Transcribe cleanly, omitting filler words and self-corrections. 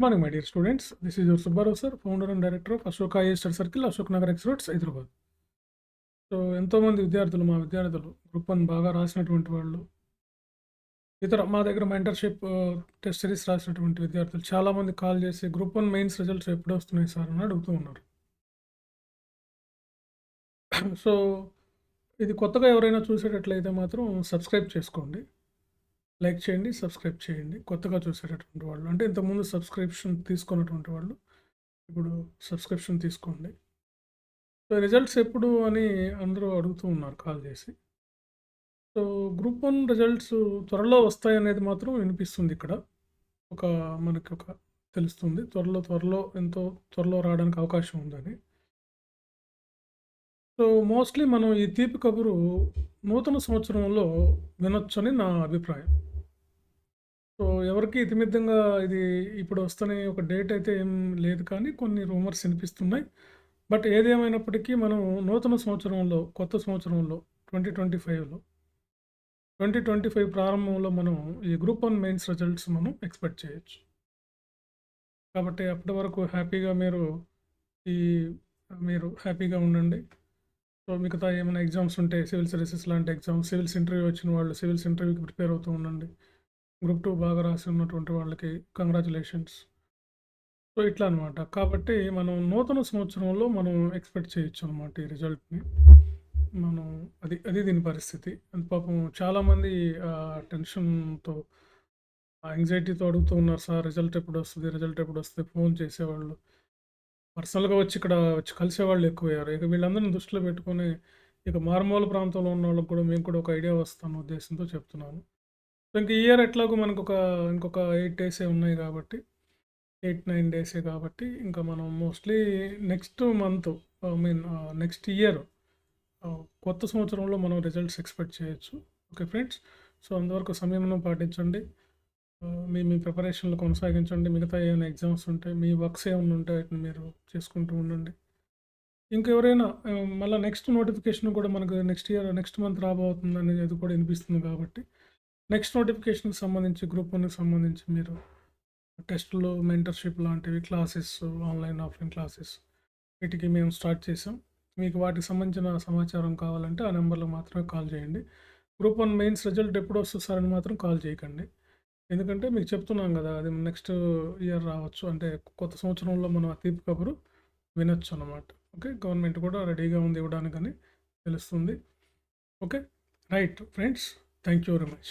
Good morning, my dear students. This is your Subbarao sir, founder and director of Ashoka IAS Study Circle, Ashok Nagar X Roads, Hyderabad. So ఎంతోమంది విద్యార్థులు మా విద్యార్థులు group 1 బాగా రాసినటువంటి వాళ్ళు, ఇతర మా దగ్గర మెంటర్షిప్ టెస్ట్ సిరీస్ రాసినటువంటి విద్యార్థులు చాలామంది కాల్ చేసి గ్రూప్ 1 మెయిన్స్ రిజల్ట్స్ ఎప్పుడు వస్తున్నాయి సార్ అని అడుగుతూ ఉన్నారు. సో ఇది కొత్తగా ఎవరైనా చూసేటట్లయితే మాత్రం సబ్స్క్రైబ్ చేసుకోండి, లైక్ చేయండి, సబ్స్క్రైబ్ చేయండి. కొత్తగా చూసేటటువంటి వాళ్ళు అంటే ఇంతకుముందు సబ్స్క్రిప్షన్ తీసుకున్నటువంటి వాళ్ళు ఇప్పుడు సబ్స్క్రిప్షన్ తీసుకోండి. సో రిజల్ట్స్ ఎప్పుడు అని అందరూ అడుగుతూ ఉన్నారు కాల్ చేసి. సో గ్రూప్ 1 రిజల్ట్స్ త్వరలో వస్తాయనేది మాత్రం వినిపిస్తుంది ఇక్కడ. మనకి తెలుస్తుంది త్వరలో ఎంతో త్వరలో రావడానికి అవకాశం ఉందని. సో మోస్ట్లీ మనం ఈ తీపి కబురు నూతన సంవత్సరంలో వినొచ్చని నా అభిప్రాయం. సో ఎవరికి ఇతిమిద్దంగా ఇది ఇప్పుడు వస్తనే ఒక డేట్ అయితే ఏం లేదు, కానీ కొన్ని రూమర్స్ వినిపిస్తున్నాయి. బట్ ఏదేమైనప్పటికీ మనం నూతన సంవత్సరంలో, కొత్త సంవత్సరంలో 2025 ప్రారంభంలో మనం ఈ గ్రూప్ 1 మెయిన్స్ రిజల్ట్స్ మనం ఎక్స్పెక్ట్ చేయొచ్చు. కాబట్టి అప్పటి వరకు హ్యాపీగా మీరు హ్యాపీగా ఉండండి. సో మిగతా ఏమైనా ఎగ్జామ్స్ ఉంటే సివిల్ సర్వీసెస్ లాంటి ఎగ్జామ్స్, సివిల్స్ ఇంటర్వ్యూ వచ్చిన వాళ్ళు సివిల్స్ ఇంటర్వ్యూకి ప్రిపేర్ అవుతూ ఉండండి. గ్రూప్ 2 బాగా రాసి ఉన్నటువంటి వాళ్ళకి కంగ్రాచులేషన్స్. సో ఇట్లా అనమాట. కాబట్టి మనం నూతన సంవత్సరంలో మనం ఎక్స్పెక్ట్ చేయొచ్చు అనమాట ఈ రిజల్ట్ని. మనం అది దీని పరిస్థితి. పాపం చాలామంది టెన్షన్తో, యాంగ్జైటీతో అడుగుతూ ఉన్నారు, సార్ రిజల్ట్ ఎప్పుడు వస్తుంది ఫోన్ చేసేవాళ్ళు, పర్సనల్గా వచ్చి కలిసేవాళ్ళు ఎక్కువయ్యారు. ఇక వీళ్ళందరినీ దృష్టిలో పెట్టుకొని ఇక మారుమూల ప్రాంతంలో ఉన్న వాళ్ళకి కూడా మేము కూడా ఒక ఐడియా వస్తాను ఉద్దేశంతో చెప్తున్నాను. సో ఇంక ఈ ఇయర్ ఎట్లాగో మనకు ఇంకొక 8 డేసే ఉన్నాయి కాబట్టి, 8-9 డేసే కాబట్టి ఇంకా మనం mostly next month next year కొత్త సంవత్సరంలో మనం రిజల్ట్స్ ఎక్స్పెక్ట్ చేయొచ్చు. ఓకే ఫ్రెండ్స్, సో అంతవరకు సంయమనం పాటించండి, మీ ప్రిపరేషన్లు కొనసాగించండి. మిగతా ఏమైనా ఎగ్జామ్స్ ఉంటే, మీ వర్క్స్ ఏమైనా ఉంటే వాటిని మీరు చేసుకుంటూ ఉండండి. ఇంకెవరైనా మళ్ళీ నెక్స్ట్ నోటిఫికేషన్ కూడా మనకు నెక్స్ట్ మంత్ రాబోతుంది అది కూడా వినిపిస్తుంది. కాబట్టి నెక్స్ట్ నోటిఫికేషన్కి సంబంధించి, గ్రూప్ 1కి సంబంధించి మీరు టెస్టులు, మెంటర్షిప్ లాంటివి క్లాసెస్, ఆన్లైన్ ఆఫ్లైన్ క్లాసెస్ వీటికి మేము స్టార్ట్ చేసాం. మీకు వాటికి సంబంధించిన సమాచారం కావాలంటే ఆ నెంబర్లో మాత్రమే కాల్ చేయండి. గ్రూప్ 1 మెయిన్స్ రిజల్ట్ ఎప్పుడు వస్తుంది సార్ అని మాత్రం కాల్ చేయకండి. ఎందుకంటే మీకు చెప్తున్నాం కదా, అది నెక్స్ట్ ఇయర్ రావచ్చు. అంటే కొత్త సంవత్సరంలో మనం తీపి కబురు వినొచ్చు అన్నమాట. ఓకే, గవర్నమెంట్ కూడా రెడీగా ఉంది ఇవ్వడానికని తెలుస్తుంది. Okay right friends, thank you very much.